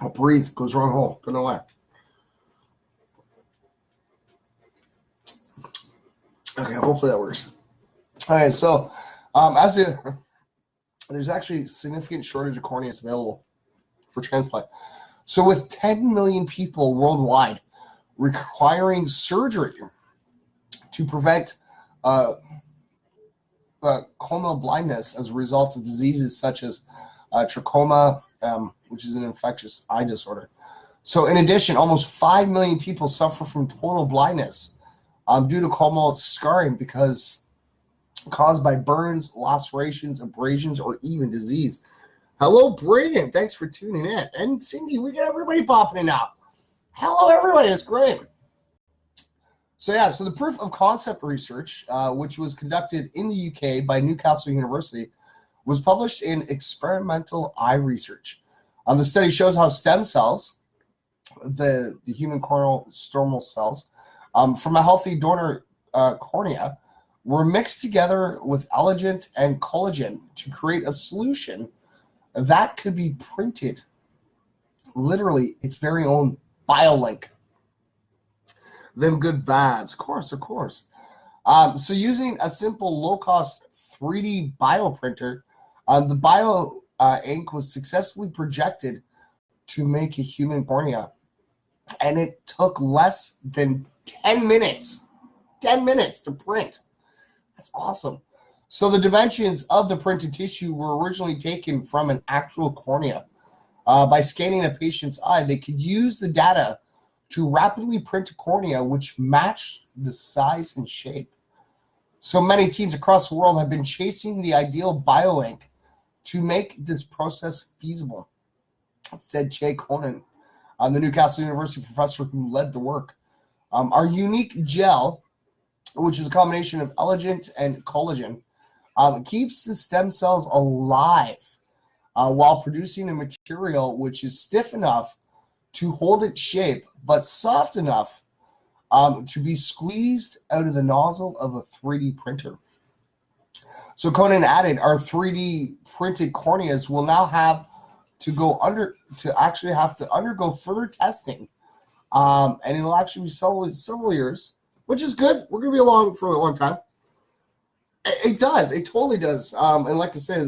I'll breathe, goes wrong hole. Don't know why. Okay, hopefully that works. All right, so there's actually a significant shortage of corneas available for transplant. So with 10 million people worldwide requiring surgery to prevent corneal blindness as a result of diseases such as trachoma, which is an infectious eye disorder. So in addition, almost 5 million people suffer from total blindness due to corneal scarring because caused by burns, lacerations, abrasions, or even disease. Hello, Brayden. Thanks for tuning in. And Cindy, we got everybody popping in now. Hello, everybody. It's great. So the proof of concept research, which was conducted in the UK by Newcastle University, was published in Experimental Eye Research. The study shows how stem cells, the human corneal stromal cells, from a healthy donor cornea, were mixed together with elegant and collagen to create a solution that could be printed, literally its very own BioLink. Them good vibes, of course. So using a simple low-cost 3D bioprinter, the bio ink was successfully projected to make a human cornea, and it took less than 10 minutes. 10 minutes to print. That's awesome. So the dimensions of the printed tissue were originally taken from an actual cornea. By scanning a patient's eye, they could use the data to rapidly print a cornea which matched the size and shape. So many teams across the world have been chasing the ideal bioink to make this process feasible, said Jay Conan, the Newcastle University professor who led the work. Our unique gel, which is a combination of elegant and collagen, keeps the stem cells alive while producing a material which is stiff enough to hold its shape, but soft enough to be squeezed out of the nozzle of a 3D printer. So Conan added, our 3D printed corneas will now have to actually have to undergo further testing, and it'll actually be several years, which is good. We're gonna be along for a long time. It does. It totally does. And like I said,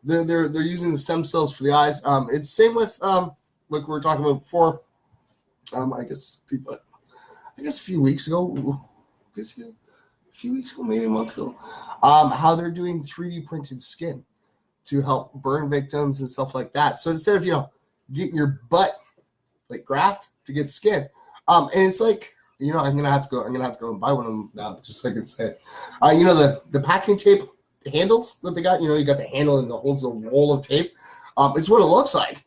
they're using the stem cells for the eyes. It's same with like we were talking about before. I guess a few weeks ago, maybe a month ago, how they're doing 3D printed skin to help burn victims and stuff like that. So instead of getting your butt like graft to get skin, and it's like I'm gonna have to go and buy one of them now, just like I said. The packing tape handles that they got. You got the handle and it holds a roll of tape. It's what it looks like,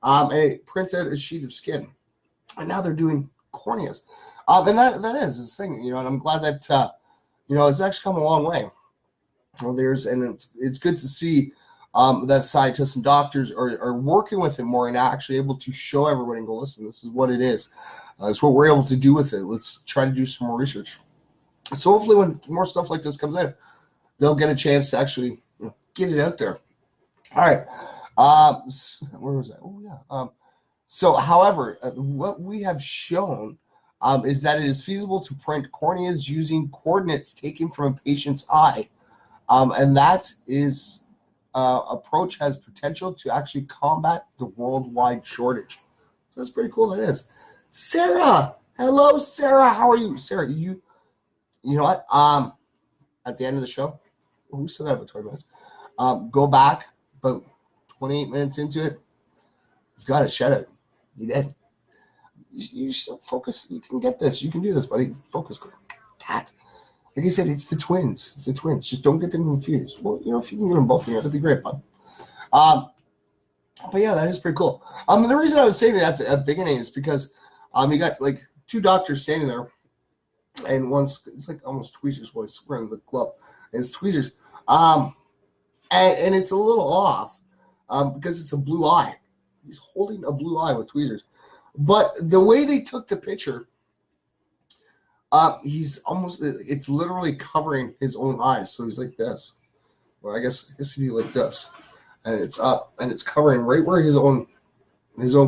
and it prints out a sheet of skin. And now they're doing corneas, and that is this thing. And I'm glad that it's actually come a long way. It's good to see that scientists and doctors are working with it more and actually able to show everybody and go, listen, this is what it is. It's what we're able to do with it. Let's try to do some more research. So hopefully when more stuff like this comes in, they'll get a chance to actually get it out there. All right. Where was that? Oh, yeah. So, however, what we have shown is that it is feasible to print corneas using coordinates taken from a patient's eye. And that is approach has potential to actually combat the worldwide shortage. So that's pretty cool. That is. Sarah, hello, Sarah. How are you, Sarah? You know what? At the end of the show, we still have about 20 minutes. Go back about 28 minutes into it. You got a shout out. You did. You still focus. You can get this. You can do this, buddy. Focus. Cat. Like I said, it's the twins. Just don't get them confused. Well, if you can get them both together, that'd be great, bud. But yeah, that is pretty cool. The reason I was saying that at the beginning is because you got like two doctors standing there, and it's like almost tweezers voice wearing the glove. And it's tweezers, and it's a little off because it's a blue eye. He's holding a blue eye with tweezers, but the way they took the picture, it's literally covering his own eyes. So he's like this. Well, I guess he'd be like this, and it's up and it's covering right where his own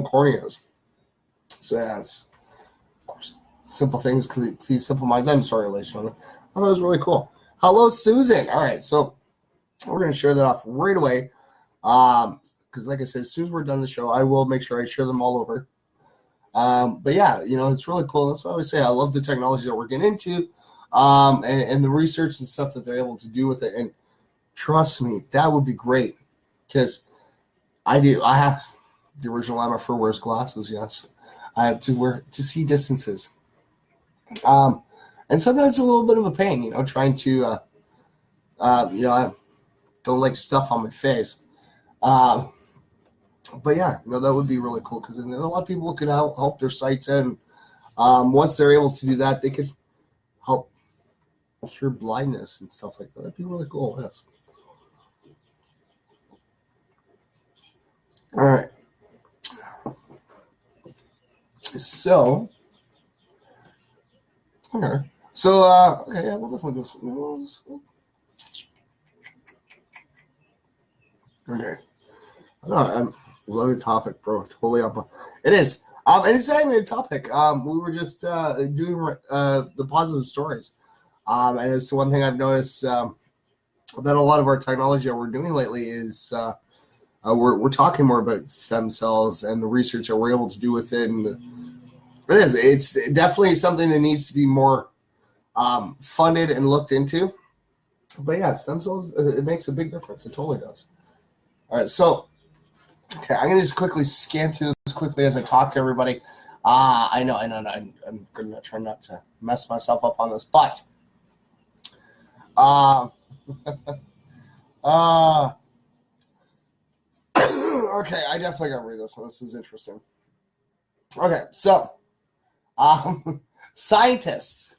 cornea is. So yeah, it's of course simple things. These simple minds. I'm sorry, ladies and gentlemen. I thought it was really cool. Hello, Susan. All right, so we're going to share that off right away. Because like I said, as soon as we're done the show, I will make sure I share them all over. But yeah, it's really cool. That's what I always say. I love the technology that we're getting into, and the research and stuff that they're able to do with it. And trust me, that would be great. Because I have the original MFR wears glasses. Yes, I have to see distances. And sometimes it's a little bit of a pain, trying to, I don't like stuff on my face. But yeah, that would be really cool because a lot of people could help their sights out. And once they're able to do that, they could help cure blindness and stuff like that. That'd be really cool. Yes. All right. So, okay. So, okay, yeah, we'll definitely do this. Okay. I don't know. I love the topic, bro. Totally up. It is. And it's not even a topic. We were just doing the positive stories. And it's the one thing I've noticed that a lot of our technology that we're doing lately is we're talking more about stem cells and the research that we're able to do with it. And it's definitely something that needs to be more funded and looked into. But yeah, stem cells, it makes a big difference. It totally does. All right, so, okay, I'm going to just quickly scan through this quickly as I talk to everybody. I know. I'm going to try not to mess myself up on this, but okay, I definitely got to read this one. This is interesting. Okay, so scientists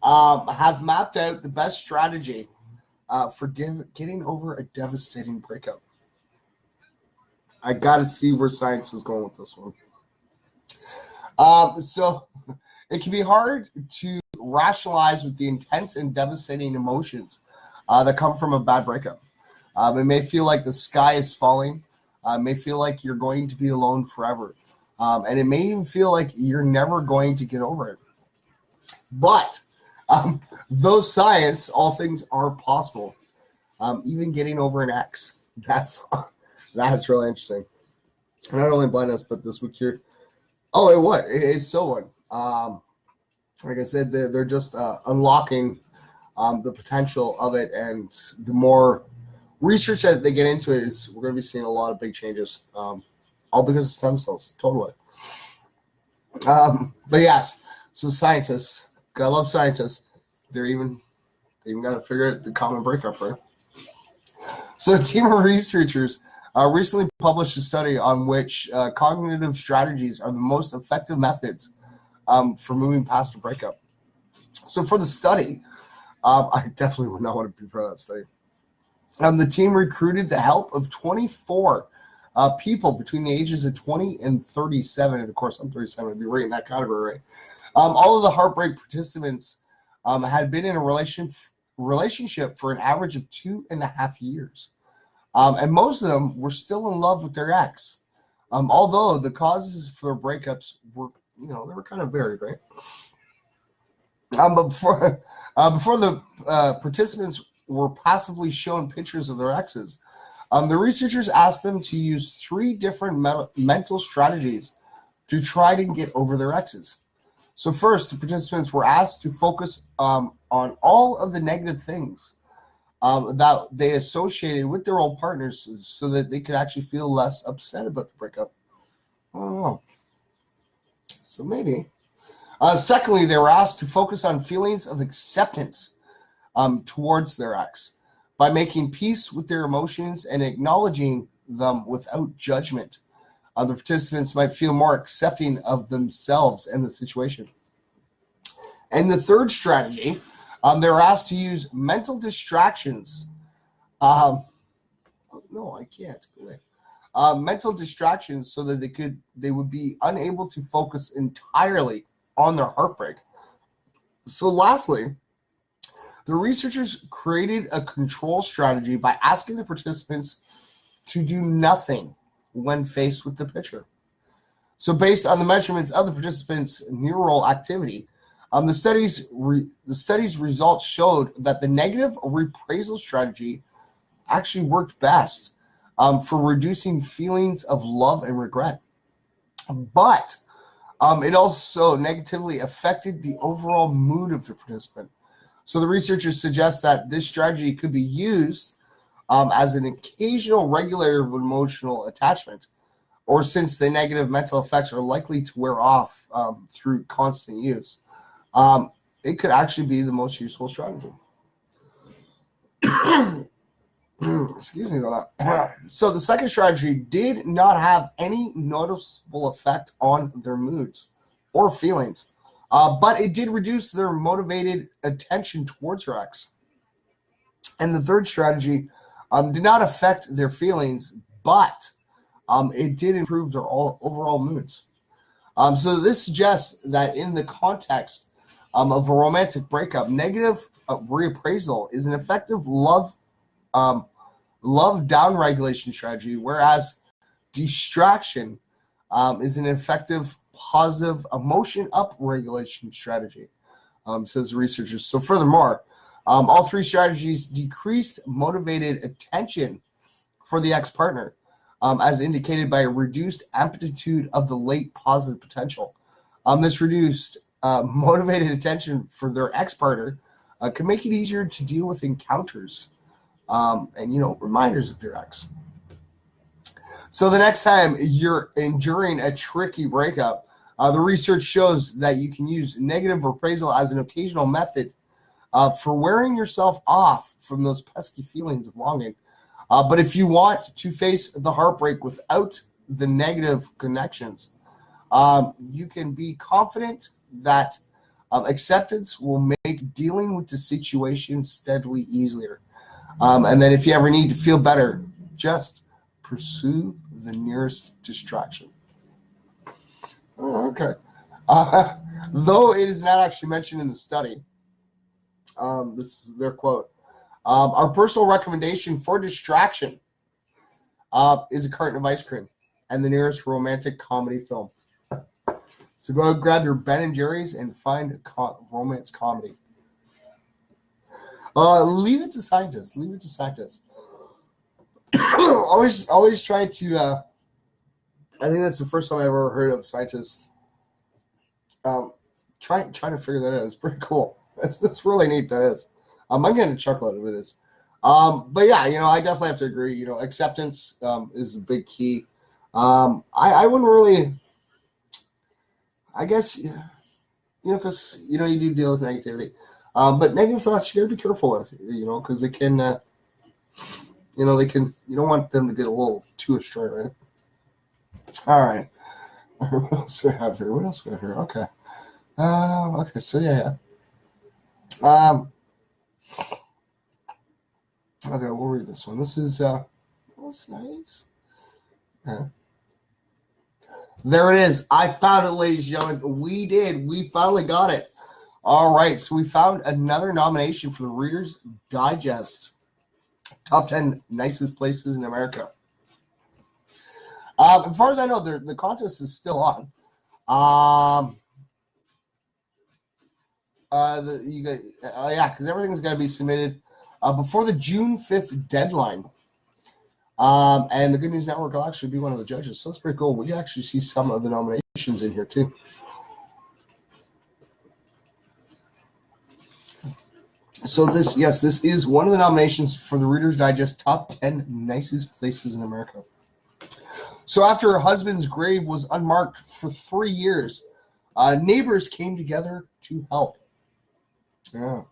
have mapped out the best strategy for getting over a devastating breakup. I got to see where science is going with this one. So it can be hard to rationalize with the intense and devastating emotions that come from a bad breakup. It may feel like the sky is falling. It may feel like you're going to be alone forever. And it may even feel like you're never going to get over it. But those signs, all things are possible. Even getting over an ex. That's really interesting. Not only blindness, but this week here. Oh, what? It's so one. Like I said, they're just unlocking the potential of it, and the more research that they get into it, is we're going to be seeing a lot of big changes, all because of stem cells, totally. But yes, so scientists, I love scientists. They even got to figure out the common breakup, right? So a team of researchers recently published a study on which cognitive strategies are the most effective methods for moving past a breakup. So for the study, I definitely would not want to be part of that study. The team recruited the help of 24 people between the ages of 20 and 37. And of course, I'm 37. I'd be right in that category, right? All of the heartbreak participants had been in a relationship for an average of 2.5 years. And most of them were still in love with their ex. Although the causes for their breakups were, they were kind of varied, right? But before the participants were passively shown pictures of their exes, the researchers asked them to use 3 different mental strategies to try to get over their exes. So first, the participants were asked to focus on all of the negative things that they associated with their old partners so that they could actually feel less upset about the breakup. I don't know. So maybe. Secondly, they were asked to focus on feelings of acceptance towards their ex by making peace with their emotions and acknowledging them without judgment. The participants might feel more accepting of themselves and the situation. And the third strategy, they were asked to use mental distractions. No, I can't. Go ahead. Mental distractions so that they would be unable to focus entirely on their heartbreak. So lastly, the researchers created a control strategy by asking the participants to do nothing when faced with the picture. So based on the measurements of the participants' neural activity, the study's results showed that the negative reappraisal strategy actually worked best for reducing feelings of love and regret. But it also negatively affected the overall mood of the participant. So the researchers suggest that this strategy could be used as an occasional regulator of emotional attachment, or since the negative mental effects are likely to wear off through constant use, it could actually be the most useful strategy. Excuse me about that. So the second strategy did not have any noticeable effect on their moods or feelings, but it did reduce their motivated attention towards her ex. And the third strategy did not affect their feelings, but it did improve their overall moods. So this suggests that in the context of a romantic breakup, negative reappraisal is an effective love down regulation strategy, whereas distraction is an effective positive emotion up regulation strategy, says researchers. So furthermore, all 3 strategies decreased motivated attention for the ex-partner, as indicated by a reduced amplitude of the late positive potential. This reduced motivated attention for their ex-partner can make it easier to deal with encounters and reminders of their ex. So the next time you're enduring a tricky breakup, the research shows that you can use negative appraisal as an occasional method for wearing yourself off from those pesky feelings of longing. But if you want to face the heartbreak without the negative connections, you can be confident that acceptance will make dealing with the situation steadily easier. And then if you ever need to feel better, just pursue the nearest distraction. Oh, okay. Though it is not actually mentioned in the study, this is their quote. Our personal recommendation for distraction is a carton of ice cream and the nearest romantic comedy film. So go grab your Ben and Jerry's and find a romance comedy. Leave it to scientists. Leave it to scientists. always try to. I think that's the first time I ever heard of scientists trying to figure that out. It's pretty cool. That's really neat. That is. I'm getting a chuckle out of it. Is. But yeah, I definitely have to agree. Acceptance is a big key. I wouldn't really. I guess because you do deal with negativity. But negative thoughts, you gotta be careful with, because they can, they can. You don't want them to get a little too astray, right? All right. What else do we have here? Okay. Okay. So yeah. Okay, we'll read this one. This is that's nice. Yeah. There it is. I found it, ladies and gentlemen. We did. We finally got it. All right, so we found another nomination for the Reader's Digest Top 10 Nicest Places in America. As far as I know, the contest is still on. Because everything's got to be submitted before the June 5th deadline. And the Good News Network will actually be one of the judges, so that's pretty cool. We can actually see some of the nominations in here, too. So this is one of the nominations for the Reader's Digest Top 10 Nicest Places in America. So after her husband's grave was unmarked for 3 years, neighbors came together to help. Yeah.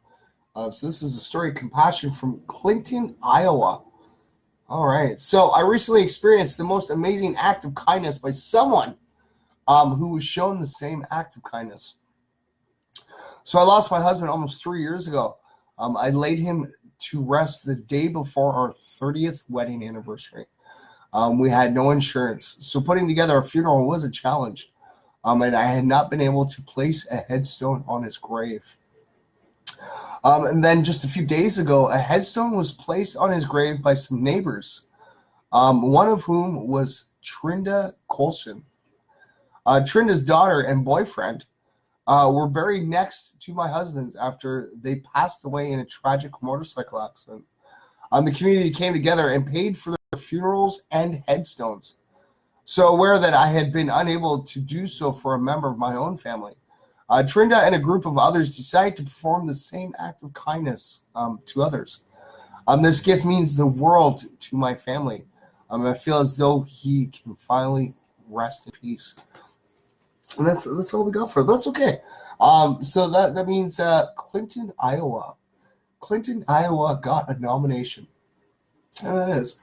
So this is a story of compassion from Clinton, Iowa. All right. So I recently experienced the most amazing act of kindness by someone who was shown the same act of kindness. So I lost my husband almost 3 years ago. I laid him to rest the day before our 30th wedding anniversary. We had no insurance, so putting together a funeral was a challenge, and I had not been able to place a headstone on his grave. And then just a few days ago, a headstone was placed on his grave by some neighbors, one of whom was Trinda Colson. Trinda's daughter and boyfriend were buried next to my husband's after they passed away in a tragic motorcycle accident. The community came together and paid for their funerals and headstones. So aware that I had been unable to do so for a member of my own family, Trinda and a group of others decided to perform the same act of kindness to others. This gift means the world to my family. I feel as though he can finally rest in peace. And that's all we got for it. That's okay. So that means Clinton, Iowa. Clinton, Iowa got a nomination. And that is.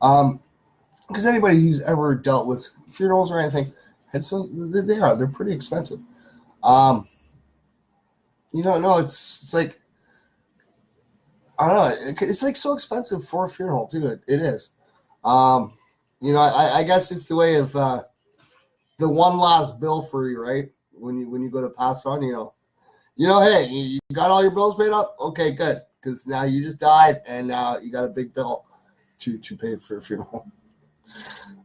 Because anybody who's ever dealt with funerals or anything, they're pretty expensive. It's like, I don't know, it's like so expensive for a funeral too. It is. I guess it's the way of the one last bill for you, right? When you go to pass on, hey, you got all your bills paid up? Okay, good. Because now you just died and now you got a big bill to pay for a funeral.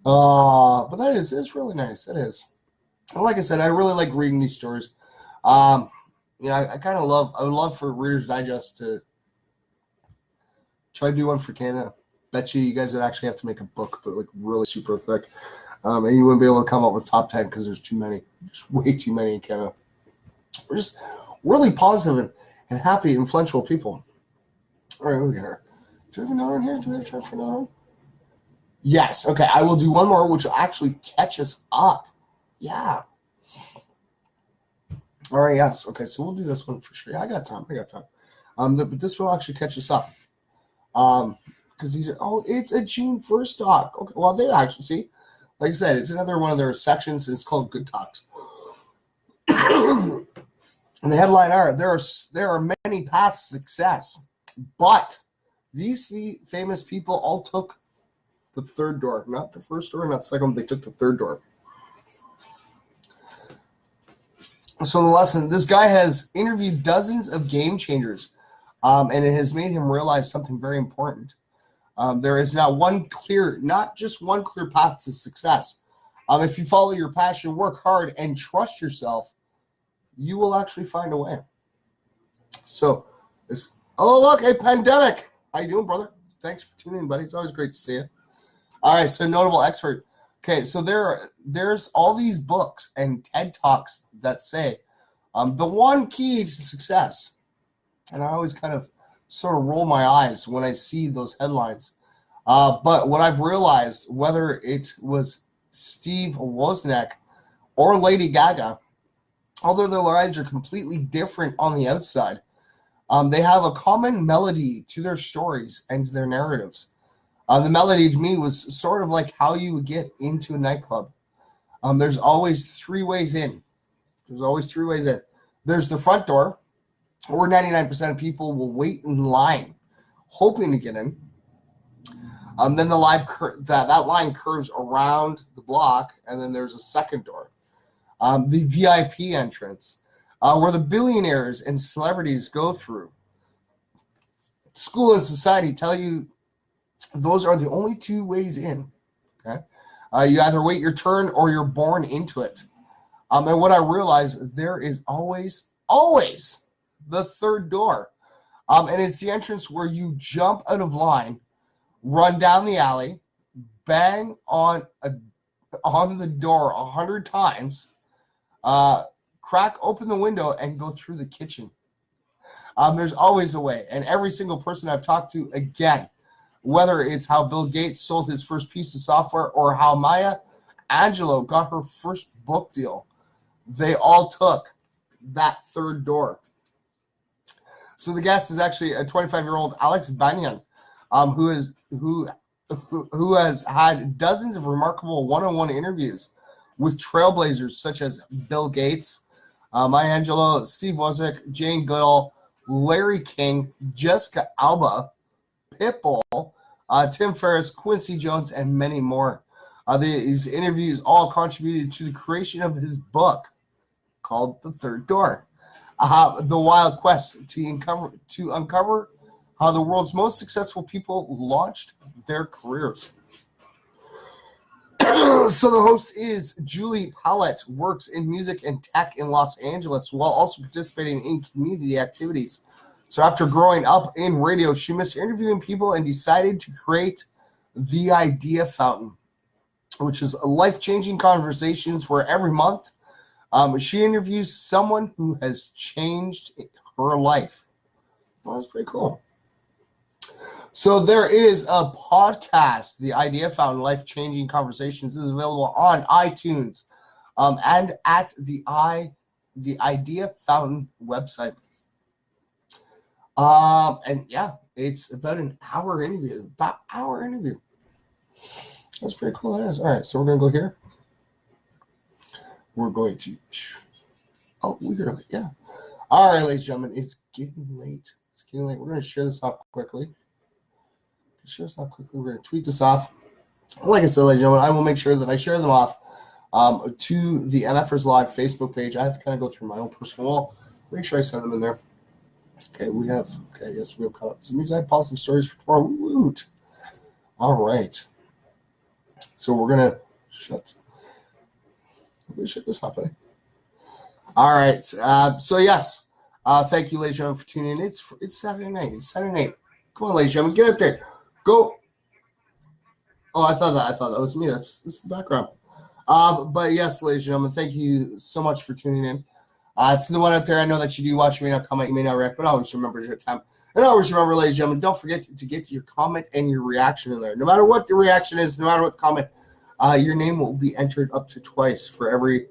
But it's really nice. It is. And like I said, I really like reading these stories. I would love for Reader's Digest to try to do one for Canada. Bet you guys would actually have to make a book, but like really super thick. And you wouldn't be able to come up with top 10 because there's too many. There's way too many in Canada. We're just really positive and happy, influential people. All right, over here. Do we have another one here? Do we have time for another one? Yes. Okay, I will do one more, which will actually catch us up. Yeah. All right, yes. Okay, so we'll do this one for sure. I got time. But this will actually catch us up. Because these are, it's a June 1st talk. Okay, well, they actually, see, like I said, it's another one of their sections. It's called Good Talks. And the headline are, there are many paths to success, but these famous people all took the third door. Not the first door, not the second one. They took the third door. So the lesson, this guy has interviewed dozens of game changers, and it has made him realize something very important. There is not just one clear path to success. If you follow your passion, work hard, and trust yourself, you will actually find a way. So, oh, look, a pandemic. How you doing, brother? Thanks for tuning in, buddy. It's always great to see you. All right, so notable expert. Okay, so there's all these books and TED Talks that say the one key to success. And I always kind of sort of roll my eyes when I see those headlines. But what I've realized, whether it was Steve Wozniak or Lady Gaga, although their lives are completely different on the outside, they have a common melody to their stories and to their narratives. The melody to me was sort of like how you would get into a nightclub. There's always three ways in. There's the front door, where 99% of people will wait in line, hoping to get in. Then the line that line curves around the block, and then there's a second door, the VIP entrance, where the billionaires and celebrities go through. School and society tell you those are the only two ways in. Okay, you either wait your turn or you're born into it. And what I realized, there is always the third door, and it's the entrance where you jump out of line, run down the alley, bang on the door 100 times, crack open the window, and go through the kitchen. There's always a way, and every single person I've talked to, again, whether it's how Bill Gates sold his first piece of software or how Maya Angelou got her first book deal, they all took that third door. So the guest is actually a 25-year-old Alex Banyan, who has had dozens of remarkable one-on-one interviews with trailblazers such as Bill Gates, Maya Angelou, Steve Wozniak, Jane Goodall, Larry King, Jessica Alba, Pitbull, Tim Ferriss, Quincy Jones, and many more. These interviews all contributed to the creation of his book called The Third Door, the wild quest to uncover how the world's most successful people launched their careers. So the host is Julie Pallett, works in music and tech in Los Angeles while also participating in community activities. So after growing up in radio, she missed interviewing people and decided to create the Idea Fountain, which is life-changing conversations where every month she interviews someone who has changed her life. Well, that's pretty cool. So there is a podcast, The Idea Fountain, Life-Changing Conversations, is available on iTunes and at the Idea Fountain website. And yeah, it's about an hour interview. That's pretty cool. That is. All right, so we're going to go here. We're going to... Oh, we're early. Yeah. All right, ladies and gentlemen, it's getting late. We're going to share this off quickly. We're going to tweet this off. Like I said, ladies and gentlemen, I will make sure that I share them off to the MFers Live Facebook page. I have to kind of go through my own personal wall. Make sure I send them in there. Okay, we have caught up. So it means I have positive stories for tomorrow. Woot. All right. So we're going to shut this off, buddy. All right. So yes, thank you, ladies and gentlemen, for tuning in. It's Saturday night. Come on, ladies and gentlemen, get up there. Go. Oh, I thought that was me. That's the background. But yes, ladies and gentlemen, thank you so much for tuning in. To the one out there, I know that you do watch. You may not comment, you may not react, but always remember your time. And always remember, ladies and gentlemen, don't forget to get your comment and your reaction in there. No matter what the reaction is, no matter what the comment, your name will be entered up to twice for every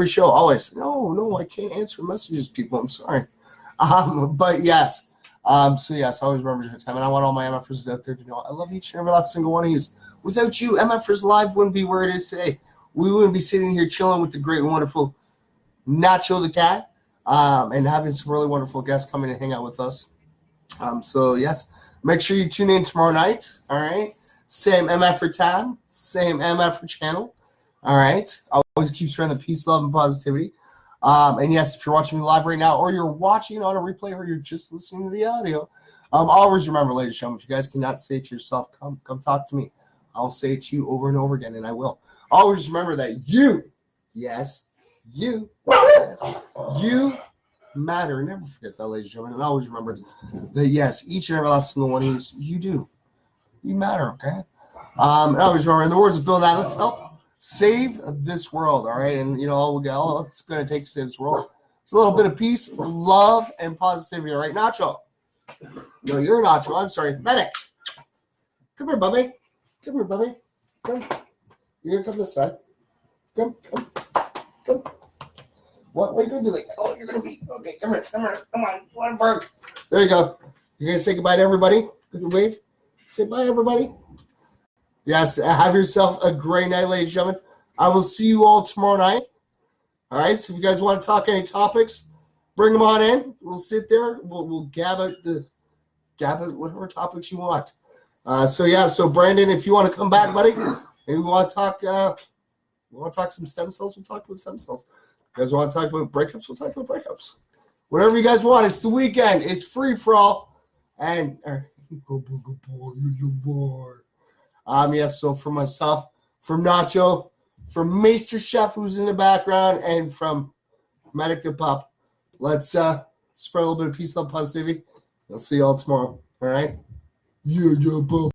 show. Always. No, I can't answer messages, people. I'm sorry. But yes. So yes, always remember your time. And I want all my MFers out there to know I love each and every last single one of you. Without you, MFers Live wouldn't be where it is today. We wouldn't be sitting here chilling with the great and wonderful Nacho the Cat, and having some really wonderful guests coming and hang out with us. So yes, make sure you tune in tomorrow night. All right, same MFer time, same MFer channel. All right, always keep spreading the peace, love, and positivity. And yes, if you're watching me live right now, or you're watching on a replay, or you're just listening to the audio, always remember, ladies and gentlemen, if you guys cannot say it to yourself, come talk to me. I'll say it to you over and over again, and I will. Always remember that you, yes, you matter. Never forget that, ladies and gentlemen. And always remember that, yes, each and every last single one of you do. You matter, okay? And always remember, in the words of Bill Nye, let's help save this world, all right? And, all it's going to take to save this world. It's a little bit of peace, love, and positivity, all right? Nacho. No, you're Nacho. I'm sorry. Medic. Come here, Bubby. Come here, Bubby. Come. You're going to come this side. Come. What are you going to do? You're going to be. Okay, come here. Come on. One bird. There you go. You're going to say goodbye to everybody? Good wave. Say bye, everybody. Yes, have yourself a great night, ladies and gentlemen. I will see you all tomorrow night. All right, so if you guys want to talk any topics, bring them on in. We'll sit there. We'll gab at whatever topics you want. So Brandon, if you want to come back, buddy, and we want to talk some stem cells, we'll talk about stem cells. If you guys want to talk about breakups, we'll talk about breakups. Whatever you guys want. It's the weekend. It's free for all. And yes, so for myself, from Nacho, from Maester Chef, who's in the background, and from Medic the Pup, let's spread a little bit of peace, love, positivity. I'll see you all tomorrow. All right? Yeah, bro.